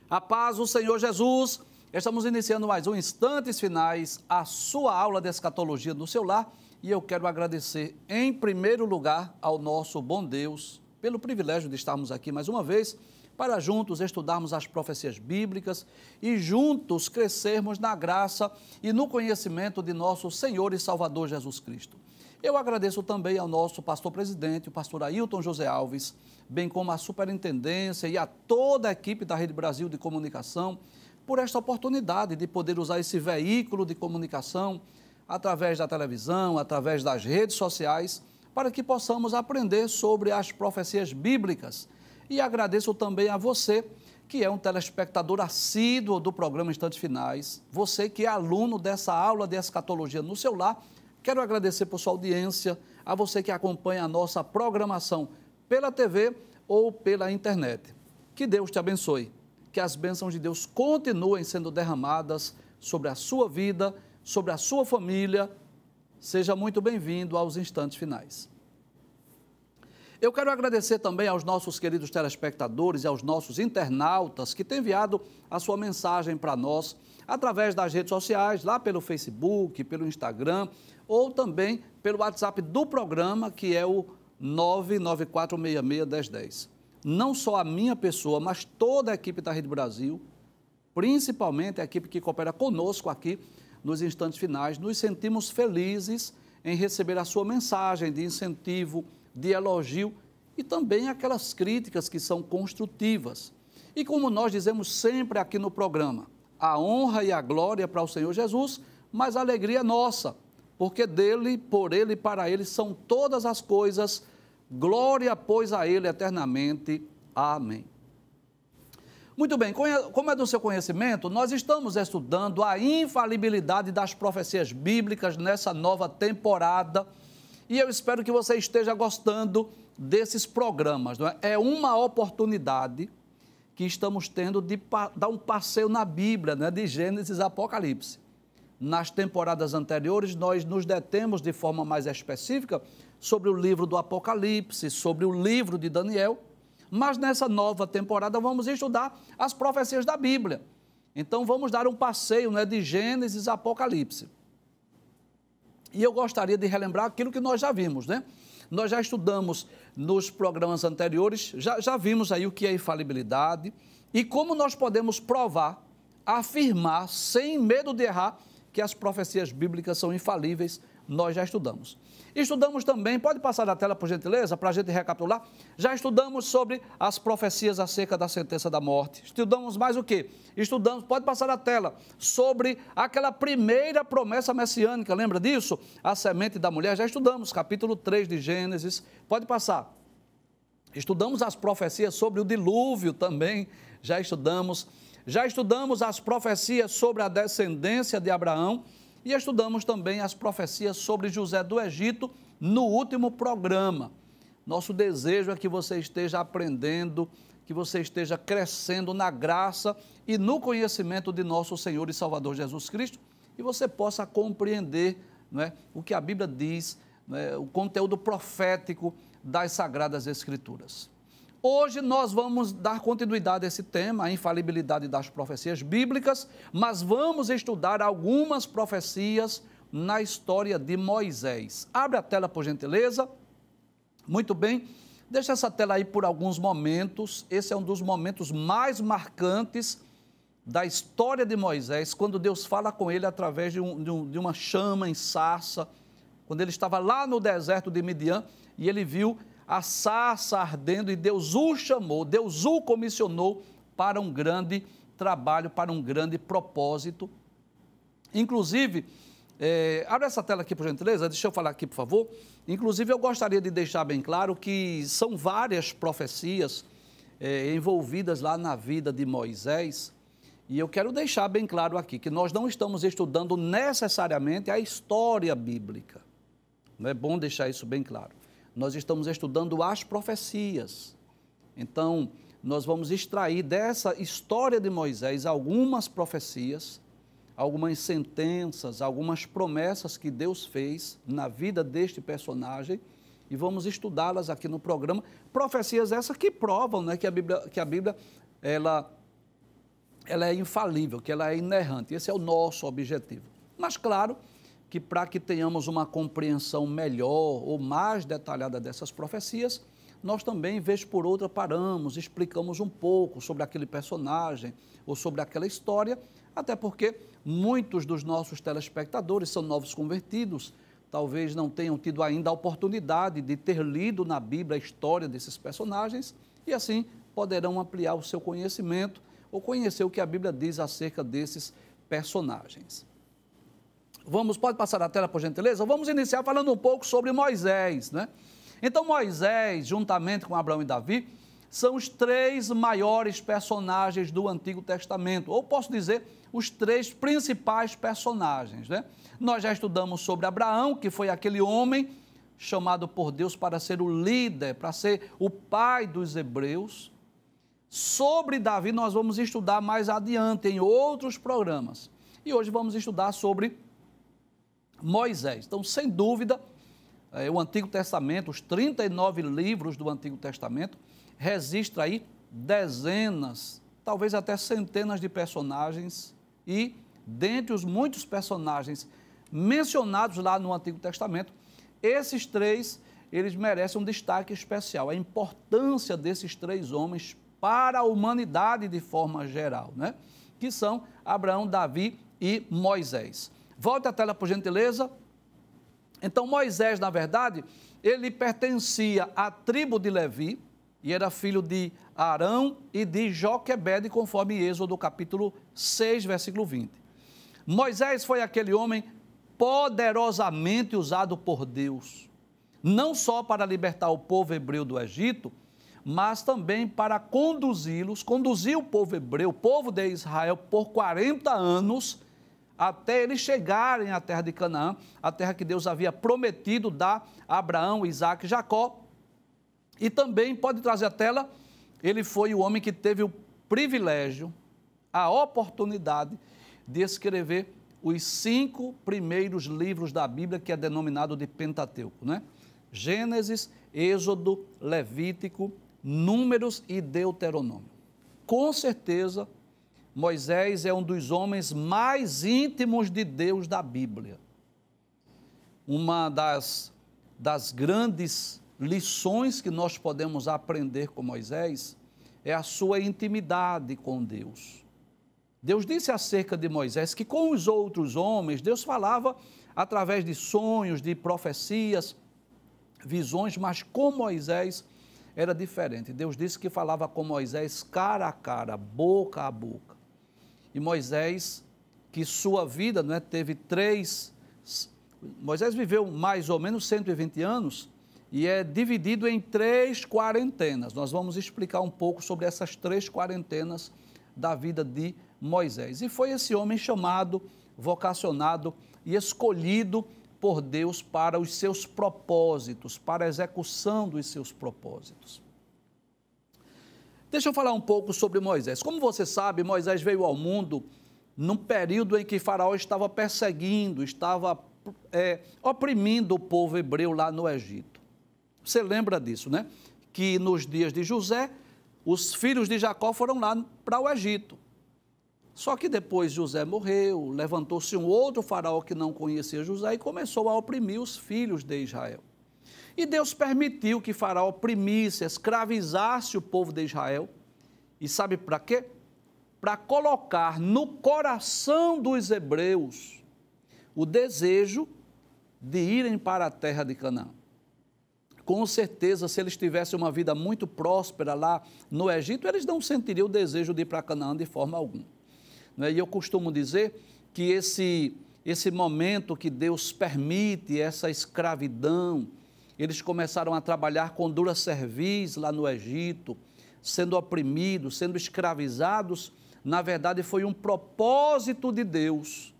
A paz do Senhor Jesus. Estamos iniciando mais um Instantes Finais, a sua aula de escatologia no seu lar. E eu quero agradecer, em primeiro lugar, ao nosso bom Deus, pelo privilégio de estarmos aqui mais uma vez, para juntos estudarmos as profecias bíblicas e juntos crescermos na graça e no conhecimento de nosso Senhor e Salvador Jesus Cristo. Eu agradeço também ao nosso pastor-presidente, o pastor Ailton José Alves, bem como à superintendência e a toda a equipe da Rede Brasil de Comunicação, por esta oportunidade de poder usar esse veículo de comunicação através da televisão, através das redes sociais, para que possamos aprender sobre as profecias bíblicas. E agradeço também a você, que é um telespectador assíduo do programa Instantes Finais, você que é aluno dessa aula de escatologia no seu lar. Quero agradecer por sua audiência, a você que acompanha a nossa programação pela TV ou pela internet. Que Deus te abençoe, que as bênçãos de Deus continuem sendo derramadas sobre a sua vida, sobre a sua família. Seja muito bem-vindo aos Instantes Finais. Eu quero agradecer também aos nossos queridos telespectadores e aos nossos internautas que têm enviado a sua mensagem para nós através das redes sociais, lá pelo Facebook, pelo Instagram, ou também pelo WhatsApp do programa, que é o 994661010. Não só a minha pessoa, mas toda a equipe da Rede Brasil, principalmente a equipe que coopera conosco aqui nos Instantes Finais, nos sentimos felizes em receber a sua mensagem de incentivo, de elogio e também aquelas críticas que são construtivas. E como nós dizemos sempre aqui no programa, a honra e a glória para o Senhor Jesus, mas a alegria é nossa, porque dele, por ele e para ele são todas as coisas. Glória, pois, a ele eternamente. Amém. Muito bem, como é do seu conhecimento, nós estamos estudando a infalibilidade das profecias bíblicas nessa nova temporada e eu espero que você esteja gostando desses programas. Não é? É uma oportunidade que estamos tendo de dar um passeio na Bíblia, né, de Gênesis a Apocalipse. Nas temporadas anteriores, nós nos detemos de forma mais específica sobre o livro do Apocalipse, sobre o livro de Daniel, mas nessa nova temporada vamos estudar as profecias da Bíblia. Então vamos dar um passeio, né, de Gênesis a Apocalipse. E eu gostaria de relembrar aquilo que nós já vimos, né? Nós já estudamos nos programas anteriores, já vimos aí o que é infalibilidade e como nós podemos provar, afirmar, sem medo de errar, que as profecias bíblicas são infalíveis. Nós já estudamos. Estudamos também, pode passar na tela por gentileza, para a gente recapitular, já estudamos sobre as profecias acerca da sentença da morte. Estudamos mais o quê? Estudamos, pode passar na tela, sobre aquela primeira promessa messiânica, lembra disso? A semente da mulher, já estudamos, capítulo 3 de Gênesis, pode passar. Estudamos as profecias sobre o dilúvio também, já estudamos as profecias sobre a descendência de Abraão, e estudamos também as profecias sobre José do Egito no último programa. Nosso desejo é que você esteja aprendendo, que você esteja crescendo na graça e no conhecimento de nosso Senhor e Salvador Jesus Cristo e você possa compreender, não é, o que a Bíblia diz, não é, o conteúdo profético das Sagradas Escrituras. Hoje nós vamos dar continuidade a esse tema, a infalibilidade das profecias bíblicas, mas vamos estudar algumas profecias na história de Moisés. Abre a tela, por gentileza. Muito bem. Deixa essa tela aí por alguns momentos. Esse é um dos momentos mais marcantes da história de Moisés, quando Deus fala com ele através de uma chama em sarça, quando ele estava lá no deserto de Midian e ele viu a sarça ardendo e Deus o chamou, Deus o comissionou para um grande trabalho, para um grande propósito. Inclusive, abre essa tela aqui, por gentileza, deixa eu falar aqui, por favor. Inclusive, eu gostaria de deixar bem claro que são várias profecias envolvidas lá na vida de Moisés, e eu quero deixar bem claro aqui que nós não estamos estudando necessariamente a história bíblica. Não é bom deixar isso bem claro. Nós estamos estudando as profecias. Então, nós vamos extrair dessa história de Moisés algumas profecias, algumas sentenças, algumas promessas que Deus fez na vida deste personagem e vamos estudá-las aqui no programa. Profecias essas que provam, né, que a Bíblia ela ela é infalível, que ela é inerrante. Esse é o nosso objetivo. Mas, claro, que para que tenhamos uma compreensão melhor ou mais detalhada dessas profecias, nós também, vez por outra, paramos, explicamos um pouco sobre aquele personagem ou sobre aquela história, até porque muitos dos nossos telespectadores são novos convertidos, talvez não tenham tido ainda a oportunidade de ter lido na Bíblia a história desses personagens e assim poderão ampliar o seu conhecimento ou conhecer o que a Bíblia diz acerca desses personagens. Pode passar a tela, por gentileza? Vamos iniciar falando um pouco sobre Moisés, né? Então, Moisés, juntamente com Abraão e Davi, são os três maiores personagens do Antigo Testamento, ou posso dizer, os três principais personagens, né? Nós já estudamos sobre Abraão, que foi aquele homem chamado por Deus para ser o líder, para ser o pai dos hebreus. Sobre Davi nós vamos estudar mais adiante em outros programas. E hoje vamos estudar sobre Moisés. Então, sem dúvida, o Antigo Testamento, os 39 livros do Antigo Testamento, registra aí dezenas, talvez até centenas de personagens e, dentre os muitos personagens mencionados lá no Antigo Testamento, esses três, eles merecem um destaque especial, a importância desses três homens para a humanidade de forma geral, né? Que são Abraão, Davi e Moisés. Volte a tela, por gentileza. Então, Moisés, na verdade, ele pertencia à tribo de Levi e era filho de Arão e de Joquebede, conforme Êxodo capítulo 6, versículo 20. Moisés foi aquele homem poderosamente usado por Deus, não só para libertar o povo hebreu do Egito, mas também para conduzir o povo hebreu, o povo de Israel, por 40 anos, até eles chegarem à terra de Canaã, a terra que Deus havia prometido dar a Abraão, Isaque e Jacó. E também, pode trazer a tela, ele foi o homem que teve o privilégio, a oportunidade de escrever os 5 primeiros livros da Bíblia, que é denominado de Pentateuco, né? Gênesis, Êxodo, Levítico, Números e Deuteronômio. Com certeza, Moisés é um dos homens mais íntimos de Deus da Bíblia. Uma das grandes lições que nós podemos aprender com Moisés é a sua intimidade com Deus. Deus disse acerca de Moisés que com os outros homens, Deus falava através de sonhos, de profecias, visões, mas com Moisés era diferente. Deus disse que falava com Moisés cara a cara, boca a boca. E Moisés, que sua vida, né, Moisés viveu mais ou menos 120 anos e é dividido em 3 quarentenas. Nós vamos explicar um pouco sobre essas 3 quarentenas da vida de Moisés. E foi esse homem chamado, vocacionado e escolhido por Deus para os seus propósitos, para a execução dos seus propósitos. Deixa eu falar um pouco sobre Moisés. Como você sabe, Moisés veio ao mundo num período em que Faraó estava perseguindo, estava oprimindo o povo hebreu lá no Egito. Você lembra disso, né? Que nos dias de José, os filhos de Jacó foram lá para o Egito. Só que depois José morreu, levantou-se um outro faraó que não conhecia José e começou a oprimir os filhos de Israel. E Deus permitiu que Faraó oprimisse, escravizasse o povo de Israel. E sabe para quê? Para colocar no coração dos hebreus o desejo de irem para a terra de Canaã. Com certeza, se eles tivessem uma vida muito próspera lá no Egito, eles não sentiriam o desejo de ir para Canaã de forma alguma. E eu costumo dizer que esse momento que Deus permite, essa escravidão, eles começaram a trabalhar com dura cerviz lá no Egito, sendo oprimidos, sendo escravizados. Na verdade, foi um propósito de Deus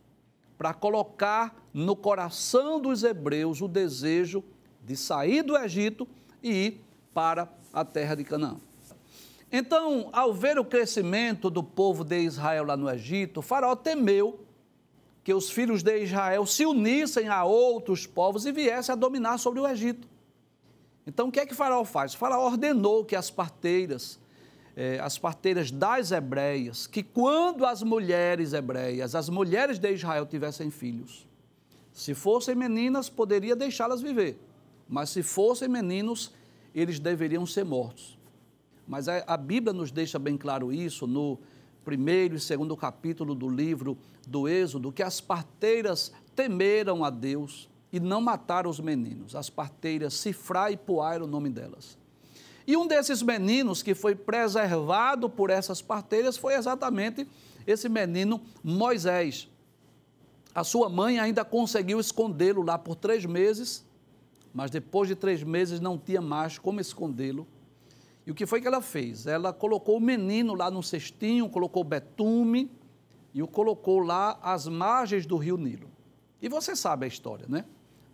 para colocar no coração dos hebreus o desejo de sair do Egito e ir para a terra de Canaã. Então, ao ver o crescimento do povo de Israel lá no Egito, Faraó temeu que os filhos de Israel se unissem a outros povos e viessem a dominar sobre o Egito. Então, o que é que Faraó faz? Faraó ordenou que as parteiras as parteiras das hebreias, que quando as mulheres hebreias, as mulheres de Israel tivessem filhos, se fossem meninas, poderia deixá-las viver, mas se fossem meninos, eles deveriam ser mortos. Mas a Bíblia nos deixa bem claro isso no primeiro e segundo capítulo do livro do Êxodo, que as parteiras temeram a Deus e não mataram os meninos. As parteiras Sifrá e Puá era o nome delas. E um desses meninos que foi preservado por essas parteiras foi exatamente esse menino Moisés. A sua mãe ainda conseguiu escondê-lo lá por 3 meses, mas depois de 3 meses não tinha mais como escondê-lo. E o que foi que ela fez? Ela colocou o menino lá num cestinho, colocou betume e o colocou lá às margens do rio Nilo. E você sabe a história, né?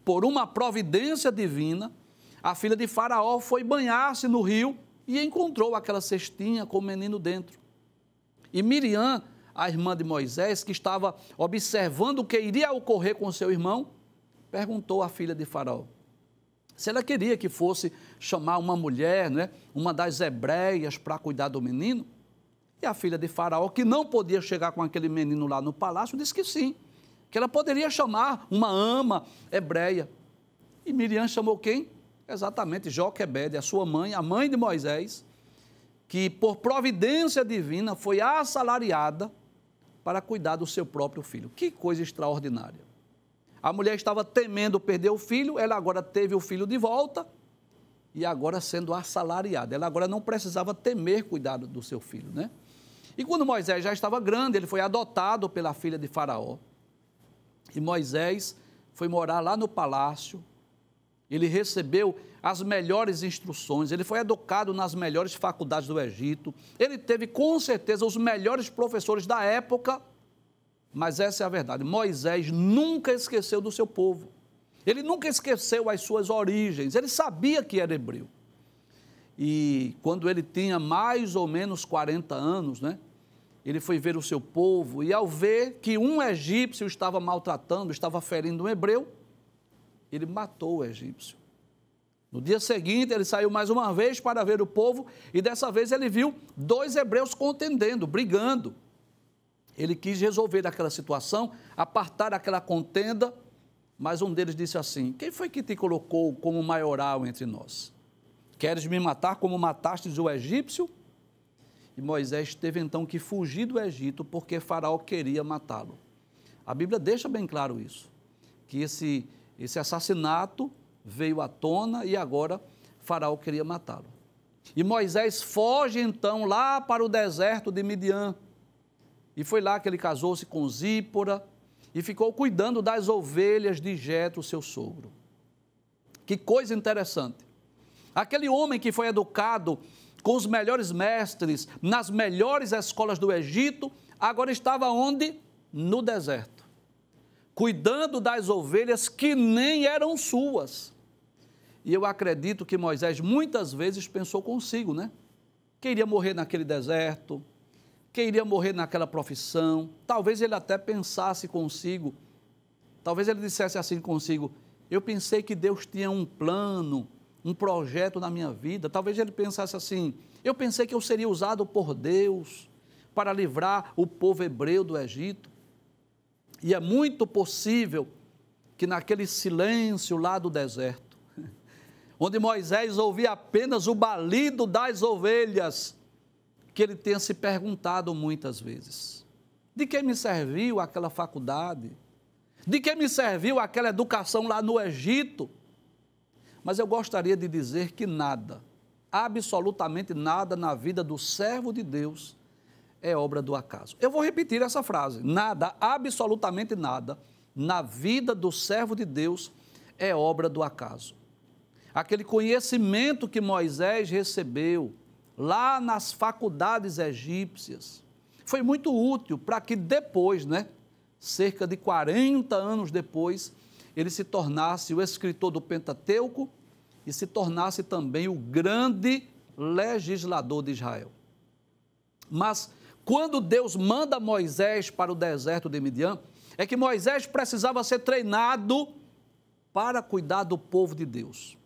Por uma providência divina, a filha de Faraó foi banhar-se no rio e encontrou aquela cestinha com o menino dentro. E Miriam, a irmã de Moisés, que estava observando o que iria ocorrer com seu irmão, perguntou à filha de Faraó se ela queria que fosse chamar uma mulher, né, uma das hebreias, para cuidar do menino. E a filha de Faraó, que não podia chegar com aquele menino lá no palácio, disse que sim, que ela poderia chamar uma ama hebreia. E Miriam chamou quem? Exatamente, Joquebede, a sua mãe, a mãe de Moisés, que por providência divina foi assalariada para cuidar do seu próprio filho. Que coisa extraordinária. A mulher estava temendo perder o filho, ela agora teve o filho de volta e agora sendo assalariada. Ela agora não precisava temer cuidar do seu filho, né? E quando Moisés já estava grande, ele foi adotado pela filha de Faraó. E Moisés foi morar lá no palácio. Ele recebeu as melhores instruções, ele foi educado nas melhores faculdades do Egito, ele teve com certeza os melhores professores da época, mas essa é a verdade, Moisés nunca esqueceu do seu povo, ele nunca esqueceu as suas origens, ele sabia que era hebreu. E quando ele tinha mais ou menos 40 anos, né, ele foi ver o seu povo e ao ver que um egípcio estava maltratando, estava ferindo um hebreu, ele matou o egípcio. No dia seguinte, ele saiu mais uma vez para ver o povo e dessa vez ele viu 2 hebreus contendendo, brigando. Ele quis resolver aquela situação, apartar aquela contenda, mas um deles disse assim: quem foi que te colocou como maioral entre nós? Queres me matar como matastes o egípcio? E Moisés teve então que fugir do Egito porque Faraó queria matá-lo. A Bíblia deixa bem claro isso, que esse assassinato veio à tona e agora Faraó queria matá-lo. E Moisés foge então lá para o deserto de Midian. E foi lá que ele casou-se com Zípora e ficou cuidando das ovelhas de Jetro, seu sogro. Que coisa interessante. Aquele homem que foi educado com os melhores mestres, nas melhores escolas do Egito, agora estava onde? No deserto. Cuidando das ovelhas que nem eram suas. E eu acredito que Moisés muitas vezes pensou consigo, né? Queria morrer naquele deserto, queria morrer naquela profissão. Talvez ele até pensasse consigo, talvez ele dissesse assim consigo: eu pensei que Deus tinha um plano, um projeto na minha vida. Talvez ele pensasse assim: eu pensei que eu seria usado por Deus para livrar o povo hebreu do Egito. E é muito possível que naquele silêncio lá do deserto, onde Moisés ouvia apenas o balido das ovelhas, que ele tenha se perguntado muitas vezes: de que me serviu aquela faculdade? De que me serviu aquela educação lá no Egito? Mas eu gostaria de dizer que nada, absolutamente nada na vida do servo de Deus é obra do acaso. Eu vou repetir essa frase: nada, absolutamente nada, na vida do servo de Deus é obra do acaso. Aquele conhecimento que Moisés recebeu lá nas faculdades egípcias foi muito útil para que depois, né, cerca de 40 anos depois, ele se tornasse o escritor do Pentateuco e se tornasse também o grande legislador de Israel. Mas quando Deus manda Moisés para o deserto de Midian, é que Moisés precisava ser treinado para cuidar do povo de Deus,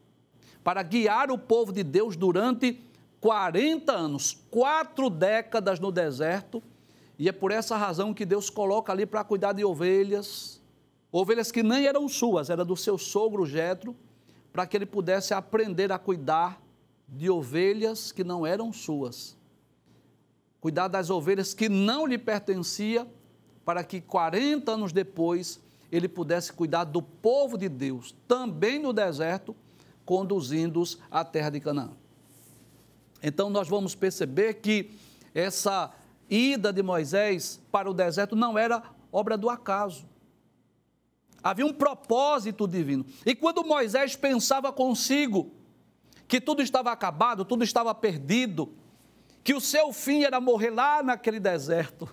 para guiar o povo de Deus durante 40 anos, 4 décadas no deserto, e é por essa razão que Deus coloca ali para cuidar de ovelhas, ovelhas que nem eram suas, era do seu sogro Jetro, para que ele pudesse aprender a cuidar de ovelhas que não eram suas. Cuidar das ovelhas que não lhe pertencia, para que 40 anos depois ele pudesse cuidar do povo de Deus, também no deserto, conduzindo-os à terra de Canaã. Então nós vamos perceber que essa ida de Moisés para o deserto não era obra do acaso. Havia um propósito divino. E quando Moisés pensava consigo que tudo estava acabado, tudo estava perdido, que o seu fim era morrer lá naquele deserto,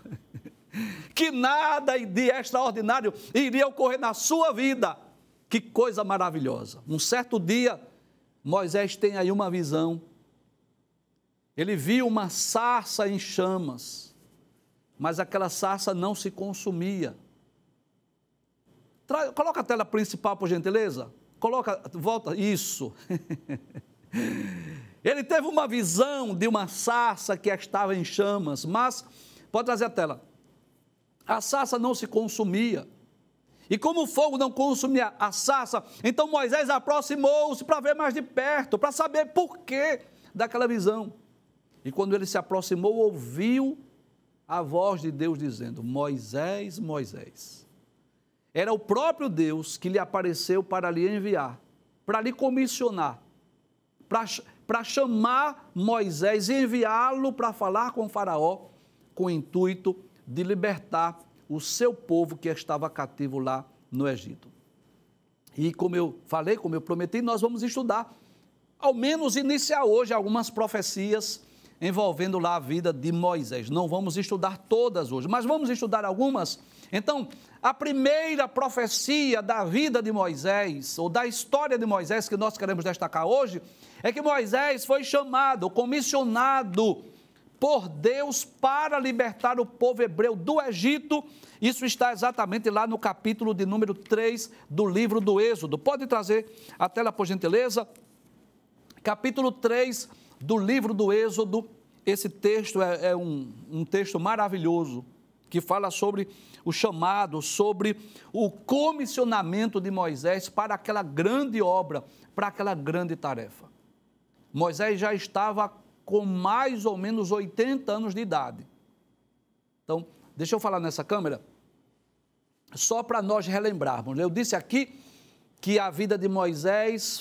que nada de extraordinário iria ocorrer na sua vida, que coisa maravilhosa. Um certo dia, Moisés tem aí uma visão. Ele viu uma sarça em chamas, mas aquela sarça não se consumia. Coloca a tela principal, por gentileza. Volta, isso. Ele teve uma visão de uma sarça que estava em chamas, mas, pode trazer a tela, a sarça não se consumia. E como o fogo não consumia a sarça, então Moisés aproximou-se para ver mais de perto, para saber por que daquela visão. E quando ele se aproximou, ouviu a voz de Deus dizendo: Moisés, Moisés. Era o próprio Deus que lhe apareceu para lhe enviar, para lhe comissionar, para chamar Moisés e enviá-lo para falar com Faraó, com o intuito de libertar o seu povo que estava cativo lá no Egito. E como eu falei, como eu prometi, nós vamos estudar, ao menos iniciar hoje, algumas profecias envolvendo lá a vida de Moisés. Não vamos estudar todas hoje, mas vamos estudar algumas. Então, a primeira profecia da vida de Moisés, ou da história de Moisés, que nós queremos destacar hoje, é que Moisés foi chamado, comissionado por Deus para libertar o povo hebreu do Egito. Isso está exatamente lá no capítulo de número 3 do livro do Êxodo. Pode trazer a tela, por gentileza? Capítulo 3 do livro do Êxodo. Esse texto é um texto maravilhoso, que fala sobre o chamado, sobre o comissionamento de Moisés para aquela grande obra, para aquela grande tarefa. Moisés já estava com mais ou menos 80 anos de idade. Então, deixa eu falar nessa câmera, só para nós relembrarmos. Eu disse aqui que a vida de Moisés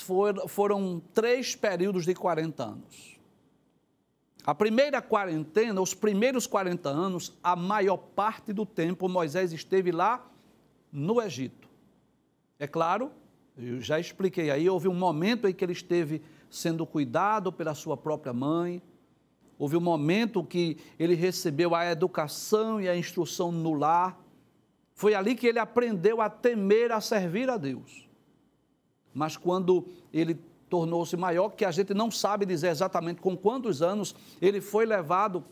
foram 3 períodos de 40 anos. A primeira quarentena, os primeiros 40 anos, a maior parte do tempo Moisés esteve lá no Egito. É claro, eu já expliquei aí, houve um momento em que ele esteve sendo cuidado pela sua própria mãe, houve um momento que ele recebeu a educação e a instrução no lar, foi ali que ele aprendeu a temer, a servir a Deus. Mas quando ele tornou-se maior, que a gente não sabe dizer exatamente com quantos anos, ele foi levado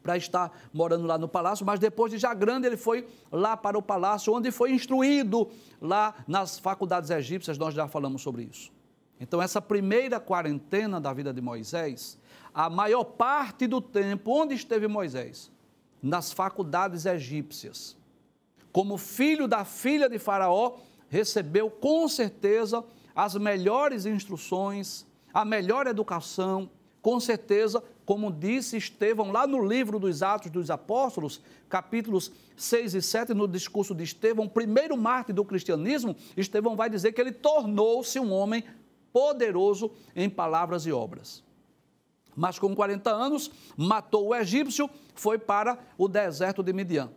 para estar morando lá no palácio, mas depois de já grande ele foi lá para o palácio, onde foi instruído lá nas faculdades egípcias, nós já falamos sobre isso. Então essa primeira quarentena da vida de Moisés, a maior parte do tempo, onde esteve Moisés? Nas faculdades egípcias. Como filho da filha de Faraó, recebeu com certeza as melhores instruções, a melhor educação, com certeza, como disse Estevão lá no livro dos Atos dos Apóstolos, capítulos 6 e 7, no discurso de Estevão, o primeiro mártir do cristianismo, Estevão vai dizer que ele tornou-se um homem poderoso em palavras e obras. Mas com 40 anos, matou o egípcio, foi para o deserto de Midian.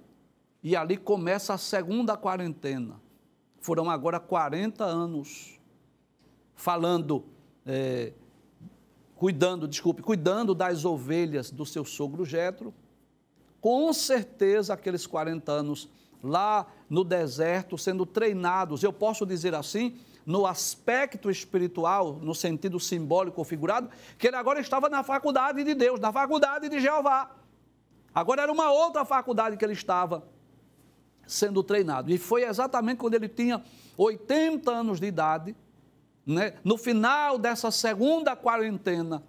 E ali começa a segunda quarentena. Foram agora 40 anos falando, cuidando das ovelhas do seu sogro Jetro. Com certeza, aqueles 40 anos lá no deserto, sendo treinados, eu posso dizer assim, no aspecto espiritual, no sentido simbólico ou figurado, que ele agora estava na faculdade de Deus, na faculdade de Jeová. Agora era uma outra faculdade que ele estava sendo treinado. E foi exatamente quando ele tinha 80 anos de idade, né, no final dessa segunda quarentena,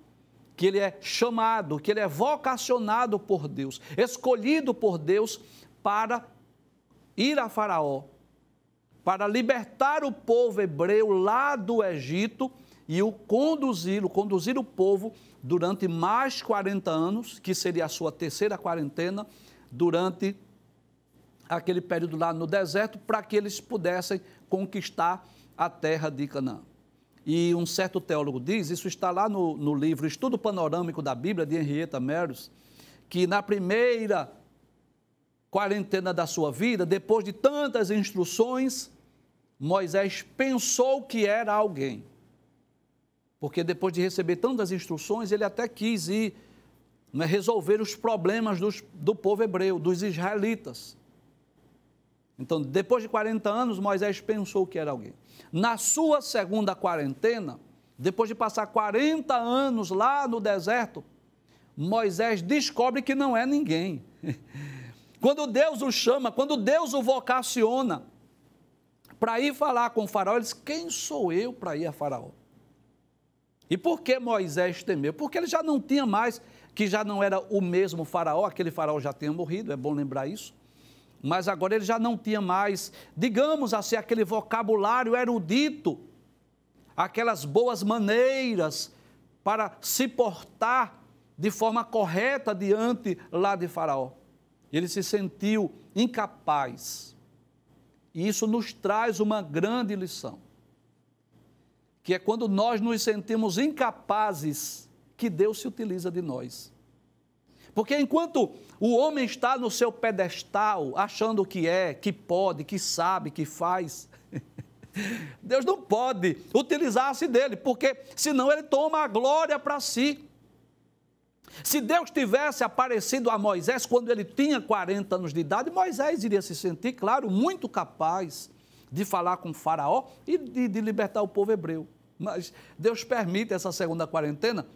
que ele é chamado, que ele é vocacionado por Deus, escolhido por Deus para ir a Faraó, para libertar o povo hebreu lá do Egito e conduzir o povo durante mais 40 anos, que seria a sua terceira quarentena, durante aquele período lá no deserto, para que eles pudessem conquistar a terra de Canaã. E um certo teólogo diz, isso está lá no livro Estudo Panorâmico da Bíblia, de Henrietta Mears, que na primeira quarentena da sua vida, depois de tantas instruções, Moisés pensou que era alguém. Porque depois de receber tantas instruções, ele até quis ir resolver os problemas do povo hebreu, dos israelitas. Então, depois de 40 anos, Moisés pensou que era alguém. Na sua segunda quarentena, depois de passar 40 anos lá no deserto, Moisés descobre que não é ninguém. Quando Deus o chama, quando Deus o vocaciona para ir falar com o faraó, ele diz, quem sou eu para ir a Faraó? E por que Moisés temeu? Porque ele já não tinha mais, que já não era o mesmo faraó, aquele faraó já tinha morrido, é bom lembrar isso. Mas agora ele já não tinha mais, digamos assim, aquele vocabulário erudito, aquelas boas maneiras para se portar de forma correta diante lá de Faraó. Ele se sentiu incapaz. E isso nos traz uma grande lição, que é quando nós nos sentimos incapazes, que Deus se utiliza de nós. Porque enquanto o homem está no seu pedestal, achando que é, que pode, que sabe, que faz, Deus não pode utilizar-se dele, porque senão ele toma a glória para si. Se Deus tivesse aparecido a Moisés quando ele tinha 40 anos de idade, Moisés iria se sentir, claro, muito capaz de falar com o faraó e de libertar o povo hebreu. Mas Deus permite essa segunda quarentena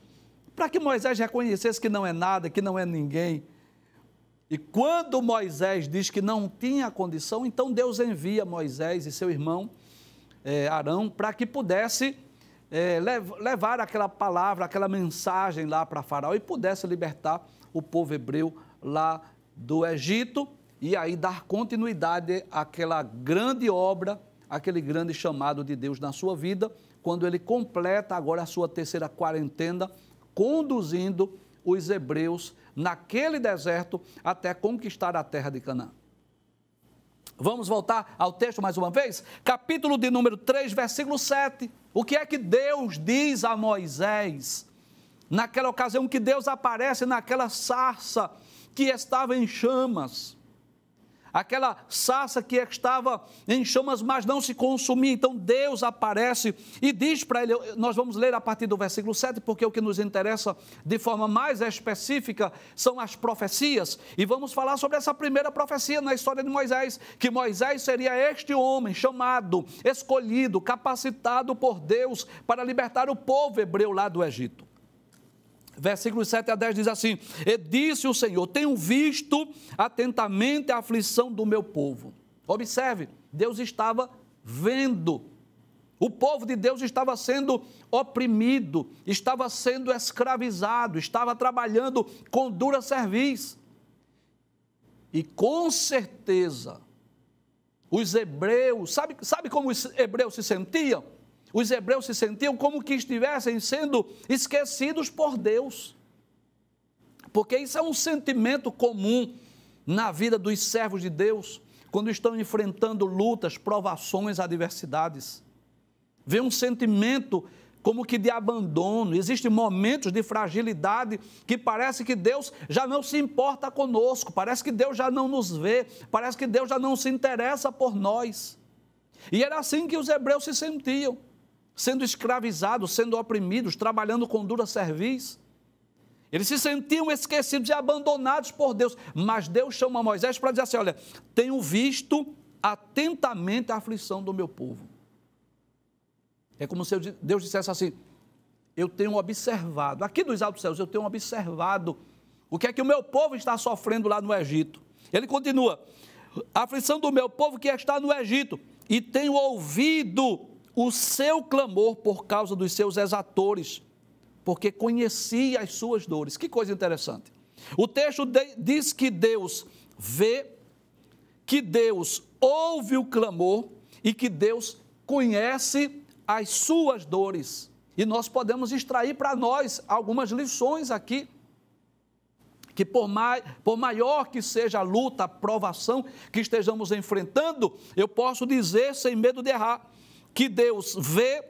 para que Moisés reconhecesse que não é nada, que não é ninguém. E quando Moisés diz que não tinha condição, então Deus envia Moisés e seu irmão Arão para que pudesse levar aquela palavra, aquela mensagem lá para Faraó e pudesse libertar o povo hebreu lá do Egito e aí dar continuidade àquela grande obra, aquele grande chamado de Deus na sua vida, quando ele completa agora a sua terceira quarentena, conduzindo os hebreus naquele deserto até conquistar a terra de Canaã. Vamos voltar ao texto mais uma vez? Capítulo de número 3, versículo 7. O que é que Deus diz a Moisés? Naquela ocasião que Deus aparece naquela sarça que estava em chamas. Aquela sarça que estava em chamas, mas não se consumia. Então Deus aparece e diz para ele, nós vamos ler a partir do versículo 7, porque o que nos interessa de forma mais específica são as profecias. E vamos falar sobre essa primeira profecia na história de Moisés, que Moisés seria este homem chamado, escolhido, capacitado por Deus para libertar o povo hebreu lá do Egito. Versículos 7 a 10 diz assim, e disse o Senhor, tenho visto atentamente a aflição do meu povo. Observe, Deus estava vendo, o povo de Deus estava sendo oprimido, estava sendo escravizado, estava trabalhando com dura cerviz. E com certeza, os hebreus, sabe como os hebreus se sentiam? Os hebreus se sentiam como que estivessem sendo esquecidos por Deus. Porque isso é um sentimento comum na vida dos servos de Deus, quando estão enfrentando lutas, provações, adversidades. Vem um sentimento como que de abandono, existem momentos de fragilidade que parece que Deus já não se importa conosco, parece que Deus já não nos vê, parece que Deus já não se interessa por nós. E era assim que os hebreus se sentiam, sendo escravizados, sendo oprimidos, trabalhando com dura cerviz. Eles se sentiam esquecidos e abandonados por Deus, mas Deus chama Moisés para dizer assim, olha, tenho visto atentamente a aflição do meu povo. É como se Deus dissesse assim, eu tenho observado, aqui dos altos céus, eu tenho observado o que é que o meu povo está sofrendo lá no Egito. Ele continua, a aflição do meu povo que está no Egito, e tenho ouvido o seu clamor por causa dos seus exatores, porque conhecia as suas dores. Que coisa interessante. O texto diz que Deus vê, que Deus ouve o clamor e que Deus conhece as suas dores. E nós podemos extrair para nós algumas lições aqui, que por maior que seja a luta, a provação que estejamos enfrentando, eu posso dizer sem medo de errar, que Deus vê,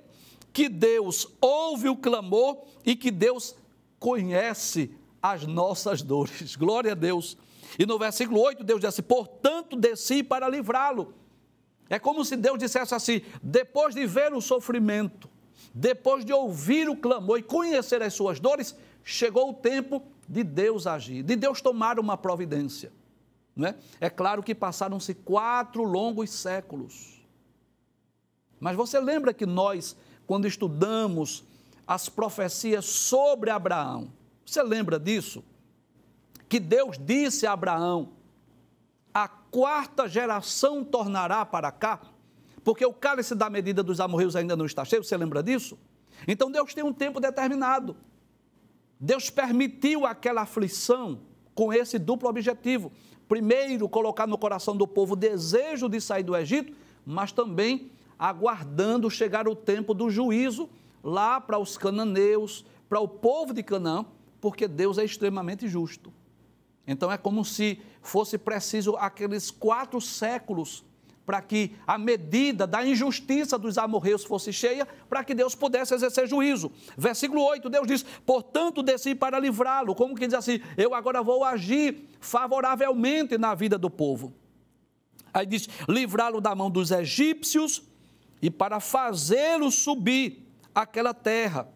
que Deus ouve o clamor e que Deus conhece as nossas dores. Glória a Deus. E no versículo 8, Deus diz assim: portanto, desci para livrá-lo. É como se Deus dissesse assim: depois de ver o sofrimento, depois de ouvir o clamor e conhecer as suas dores, chegou o tempo de Deus agir, de Deus tomar uma providência. Não é? É claro que passaram-se 4 longos séculos. Mas você lembra que nós, quando estudamos as profecias sobre Abraão, você lembra disso? Que Deus disse a Abraão: a 4ª geração tornará para cá, porque o cálice da medida dos amorreus ainda não está cheio, você lembra disso? Então Deus tem um tempo determinado. Deus permitiu aquela aflição com esse duplo objetivo. Primeiro, colocar no coração do povo o desejo de sair do Egito, mas também aguardando chegar o tempo do juízo lá para os cananeus, para o povo de Canaã, porque Deus é extremamente justo. Então é como se fosse preciso aqueles 4 séculos para que a medida da injustiça dos amorreus fosse cheia, para que Deus pudesse exercer juízo. Versículo 8, Deus diz: portanto desci para livrá-lo. Como que diz assim? Eu agora vou agir favoravelmente na vida do povo. Aí diz: livrá-lo da mão dos egípcios e para fazê-lo subir àquela terra.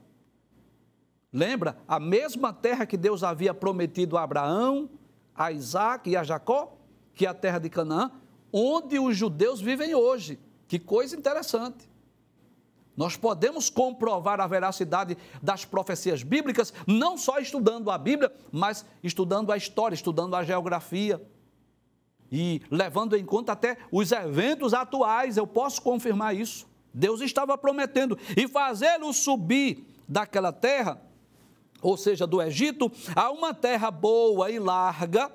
Lembra? A mesma terra que Deus havia prometido a Abraão, a Isaac e a Jacó, que é a terra de Canaã, onde os judeus vivem hoje. Que coisa interessante. Nós podemos comprovar a veracidade das profecias bíblicas, não só estudando a Bíblia, mas estudando a história, estudando a geografia e levando em conta até os eventos atuais. Eu posso confirmar isso. Deus estava prometendo e fazê-lo subir daquela terra, ou seja, do Egito, a uma terra boa e larga,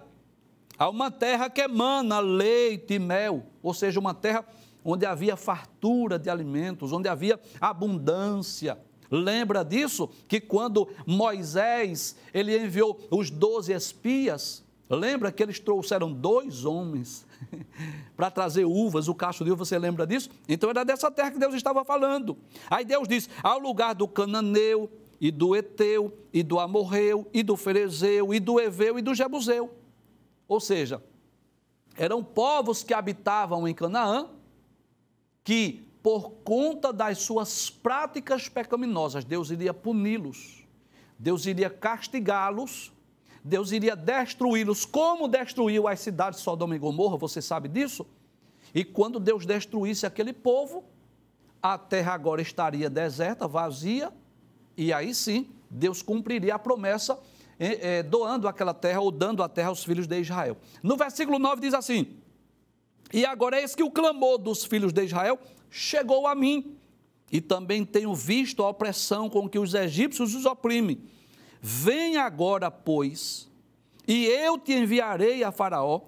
a uma terra que emana leite e mel, ou seja, uma terra onde havia fartura de alimentos, onde havia abundância. Lembra disso? Que quando Moisés, ele enviou os 12 espias, lembra que eles trouxeram 2 homens para trazer uvas, o cacho de uva, você lembra disso? Então era dessa terra que Deus estava falando. Aí Deus diz: ao lugar do cananeu, e do eteu, e do amorreu, e do ferezeu, e do eveu, e do jebuseu. Ou seja, eram povos que habitavam em Canaã, que por conta das suas práticas pecaminosas, Deus iria puni-los, Deus iria castigá-los, Deus iria destruí-los, como destruiu as cidades de Sodoma e Gomorra, você sabe disso? E quando Deus destruísse aquele povo, a terra agora estaria deserta, vazia, e aí sim, Deus cumpriria a promessa, doando aquela terra ou dando a terra aos filhos de Israel. No versículo 9 diz assim: e agora eis que o clamor dos filhos de Israel chegou a mim, e também tenho visto a opressão com que os egípcios os oprimem. Vem agora, pois, e eu te enviarei a Faraó,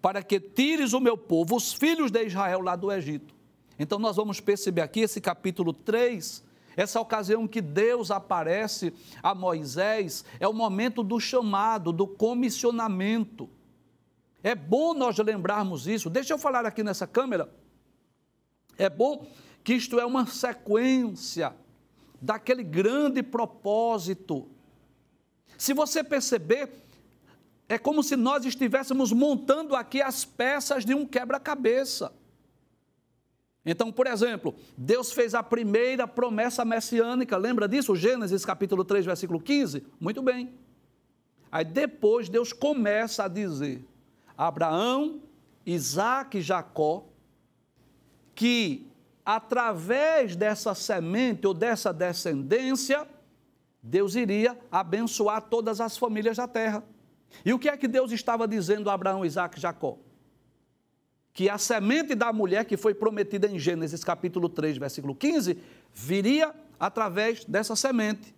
para que tires o meu povo, os filhos de Israel, lá do Egito. Então nós vamos perceber aqui esse capítulo 3, essa ocasião que Deus aparece a Moisés, é o momento do chamado, do comissionamento. É bom nós lembrarmos isso. Deixa eu falar aqui nessa câmera. É bom que isto é uma sequência daquele grande propósito. Se você perceber, é como se nós estivéssemos montando aqui as peças de um quebra-cabeça. Então, por exemplo, Deus fez a primeira promessa messiânica, lembra disso? Gênesis capítulo 3, versículo 15? Muito bem. Aí depois Deus começa a dizer a Abraão, Isaac e Jacó, que através dessa semente ou dessa descendência, Deus iria abençoar todas as famílias da terra. E o que é que Deus estava dizendo a Abraão, Isaac e Jacó? Que a semente da mulher que foi prometida em Gênesis capítulo 3, versículo 15, viria através dessa semente.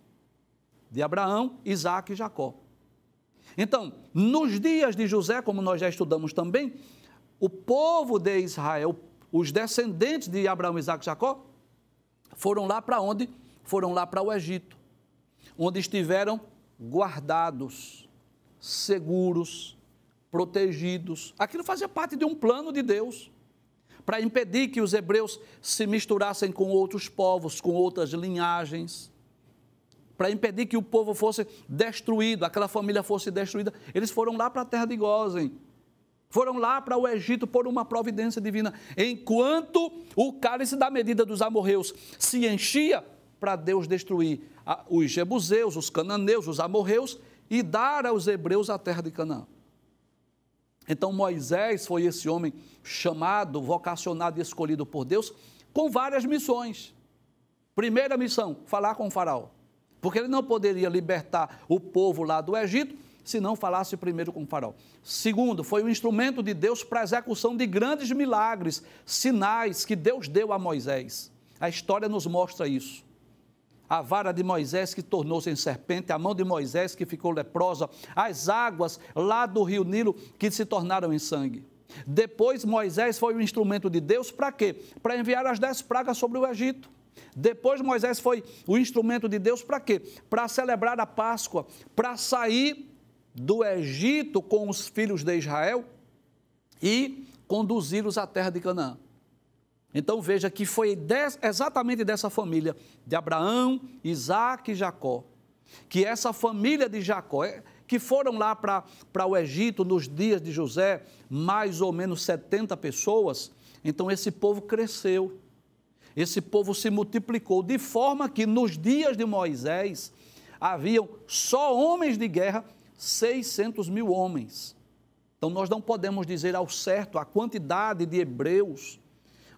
de Abraão, Isaque e Jacó. Então, nos dias de José, como nós já estudamos também, o povo de Israel, os descendentes de Abraão, Isaque e Jacó, foram lá para onde? Foram lá para o Egito, onde estiveram guardados, seguros, protegidos. Aquilo fazia parte de um plano de Deus, para impedir que os hebreus se misturassem com outros povos, com outras linhagens, para impedir que o povo fosse destruído, aquela família fosse destruída. Eles foram lá para a terra de Gósen, foram lá para o Egito por uma providência divina, enquanto o cálice da medida dos amorreus se enchia, para Deus destruir os jebuseus, os cananeus, os amorreus e dar aos hebreus a terra de Canaã. Então Moisés foi esse homem chamado, vocacionado e escolhido por Deus com várias missões. Primeira missão, falar com o faraó, porque ele não poderia libertar o povo lá do Egito se não falasse primeiro com o faraó. Segundo, foi um instrumento de Deus para a execução de grandes milagres, sinais que Deus deu a Moisés. A história nos mostra isso. A vara de Moisés que tornou-se em serpente, a mão de Moisés que ficou leprosa, as águas lá do rio Nilo que se tornaram em sangue. Depois Moisés foi um instrumento de Deus para quê? Para enviar as 10 pragas sobre o Egito. Depois Moisés foi o instrumento de Deus para quê? Para celebrar a Páscoa, para sair do Egito com os filhos de Israel e conduzi-los à terra de Canaã. Então veja que foi exatamente dessa família de Abraão, Isaque e Jacó, que essa família de Jacó, que foram lá para o Egito nos dias de José, mais ou menos 70 pessoas, então esse povo cresceu, esse povo se multiplicou, de forma que nos dias de Moisés haviam só homens de guerra, 600 mil homens. Então nós não podemos dizer ao certo a quantidade de hebreus,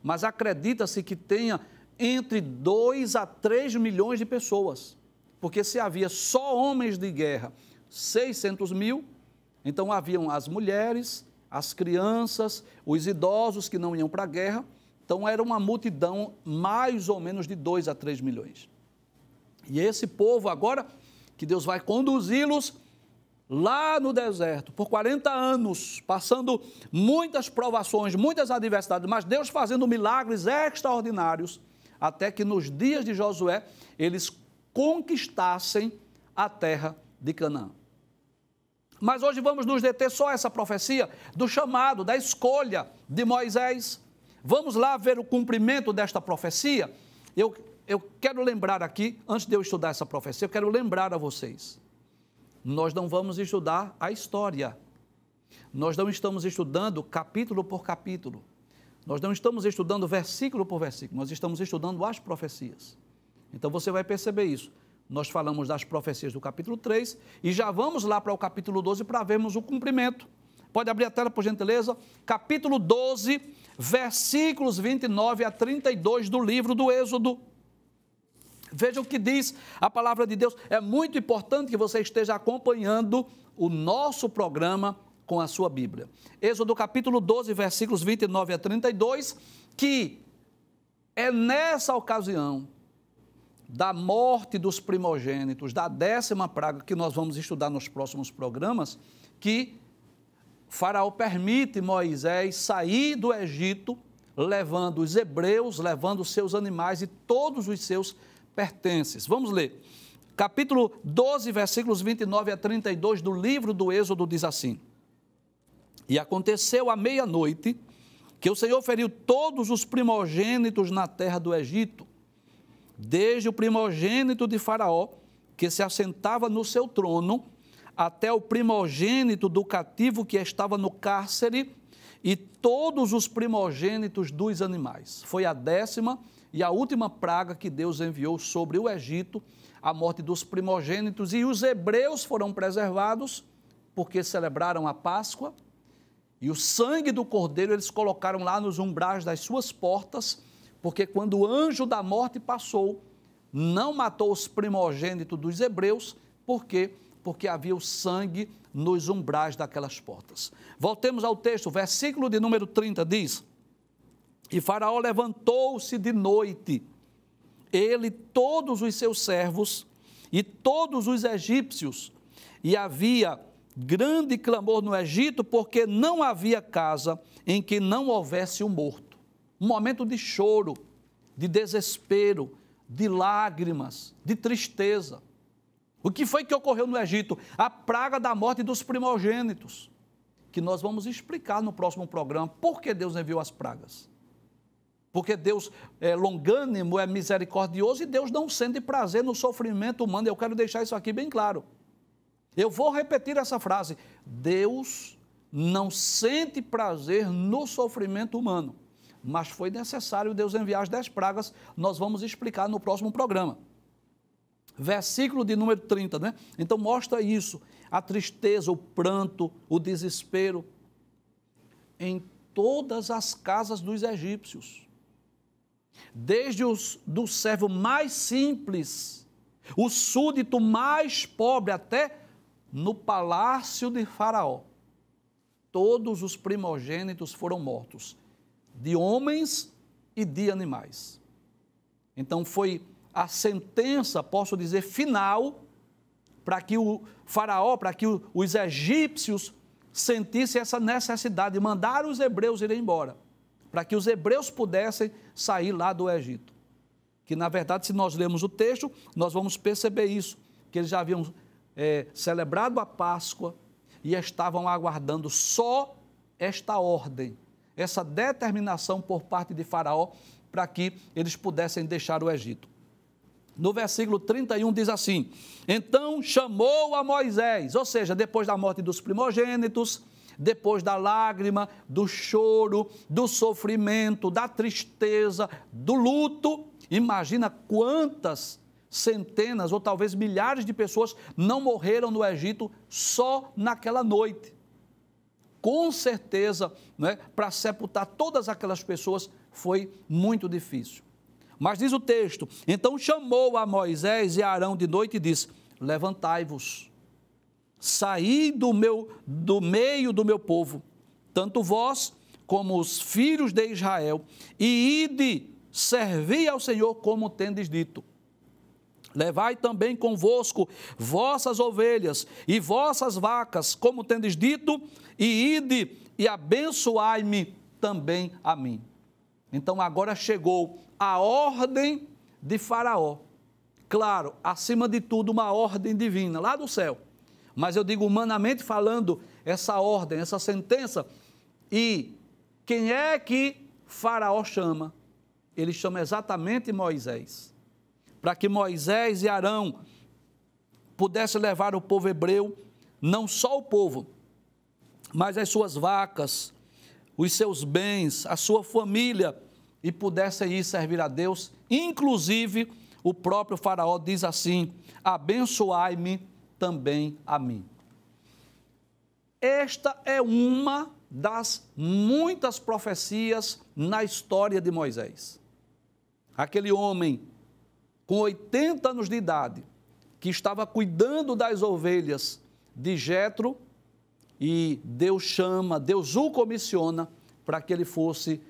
mas acredita-se que tenha entre 2 a 3 milhões de pessoas, porque se havia só homens de guerra, 600 mil, então haviam as mulheres, as crianças, os idosos que não iam para a guerra, então era uma multidão mais ou menos de 2 a 3 milhões. E esse povo agora, que Deus vai conduzi-los lá no deserto, por 40 anos, passando muitas provações, muitas adversidades, mas Deus fazendo milagres extraordinários, até que nos dias de Josué, eles conquistassem a terra de Canaã. Mas hoje vamos nos deter só essa profecia do chamado, da escolha de Moisés. Vamos lá ver o cumprimento desta profecia. Eu quero lembrar aqui, antes de eu estudar essa profecia, eu quero lembrar a vocês. Nós não vamos estudar a história, nós não estamos estudando capítulo por capítulo, nós não estamos estudando versículo por versículo, nós estamos estudando as profecias. Então você vai perceber isso. Nós falamos das profecias do capítulo 3 e já vamos lá para o capítulo 12 para vermos o cumprimento. Pode abrir a tela, por gentileza. Capítulo 12, versículos 29 a 32 do livro do Êxodo. Veja o que diz a palavra de Deus. É muito importante que você esteja acompanhando o nosso programa com a sua Bíblia. Êxodo capítulo 12, versículos 29 a 32, que é nessa ocasião da morte dos primogênitos, da 10ª praga, que nós vamos estudar nos próximos programas, que Faraó permite Moisés sair do Egito, levando os hebreus, levando os seus animais e todos os seus pertences. Vamos ler. Capítulo 12, versículos 29 a 32 do livro do Êxodo diz assim: E aconteceu à meia-noite que o Senhor feriu todos os primogênitos na terra do Egito, desde o primogênito de Faraó, que se assentava no seu trono, até o primogênito do cativo que estava no cárcere, e todos os primogênitos dos animais. Foi a 10ª e a última praga que Deus enviou sobre o Egito, a morte dos primogênitos, e os hebreus foram preservados, porque celebraram a Páscoa, e o sangue do cordeiro eles colocaram lá nos umbrais das suas portas, porque quando o anjo da morte passou, não matou os primogênitos dos hebreus, por quê? Porque havia o sangue nos umbrais daquelas portas. Voltemos ao texto, versículo de número 30 diz: E Faraó levantou-se de noite, ele, todos os seus servos e todos os egípcios, e havia grande clamor no Egito, porque não havia casa em que não houvesse um morto. Um momento de choro, de desespero, de lágrimas, de tristeza. O que foi que ocorreu no Egito? A praga da morte dos primogênitos, que nós vamos explicar no próximo programa por que Deus enviou as pragas. Porque Deus é longânimo, é misericordioso e Deus não sente prazer no sofrimento humano. Eu quero deixar isso aqui bem claro. Eu vou repetir essa frase: Deus não sente prazer no sofrimento humano, mas foi necessário Deus enviar as 10 pragas, nós vamos explicar no próximo programa. Versículo de número 30, né? Então mostra isso, a tristeza, o pranto, o desespero, em todas as casas dos egípcios, desde do servo mais simples, o súdito mais pobre, até no palácio de Faraó. Todos os primogênitos foram mortos, de homens e de animais. Então foi a sentença, posso dizer, final, para que o Faraó, para que os egípcios sentissem essa necessidade de mandar os hebreus irem embora, para que os hebreus pudessem sair lá do Egito. Que, na verdade, se nós lermos o texto, nós vamos perceber isso, que eles já haviam celebrado a Páscoa e estavam aguardando só esta ordem, essa determinação por parte de Faraó, para que eles pudessem deixar o Egito. No versículo 31 diz assim: então chamou a Moisés, ou seja, depois da morte dos primogênitos, depois da lágrima, do choro, do sofrimento, da tristeza, do luto. Imagina quantas centenas ou talvez milhares de pessoas não morreram no Egito só naquela noite. Com certeza, né, para sepultar todas aquelas pessoas foi muito difícil. Mas diz o texto: então chamou a Moisés e a Arão de noite e disse: levantai-vos, saí do meio do meu povo, tanto vós como os filhos de Israel, e ide, servi ao Senhor como tendes dito. Levai também convosco vossas ovelhas e vossas vacas, como tendes dito, e ide e abençoai-me também a mim. Então agora chegou a ordem de Faraó. Claro, acima de tudo, uma ordem divina, lá do céu. Mas eu digo, humanamente falando, essa ordem, essa sentença. E quem é que Faraó chama? Ele chama exatamente Moisés. Para que Moisés e Arão pudessem levar o povo hebreu, não só o povo, mas as suas vacas, os seus bens, a sua família, e pudessem ir servir a Deus. Inclusive, o próprio Faraó diz assim: abençoai-me também a mim. Esta é uma das muitas profecias na história de Moisés. Aquele homem com 80 anos de idade, que estava cuidando das ovelhas de Jetro, e Deus chama, Deus o comissiona para que ele fosse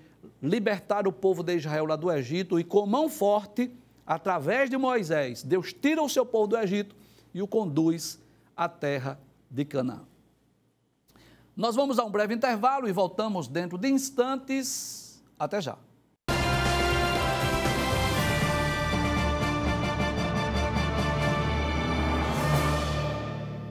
libertar o povo de Israel lá do Egito, e com mão forte, através de Moisés, Deus tira o seu povo do Egito e o conduz à terra de Canaã. Nós vamos a um breve intervalo e voltamos dentro de instantes. Até já.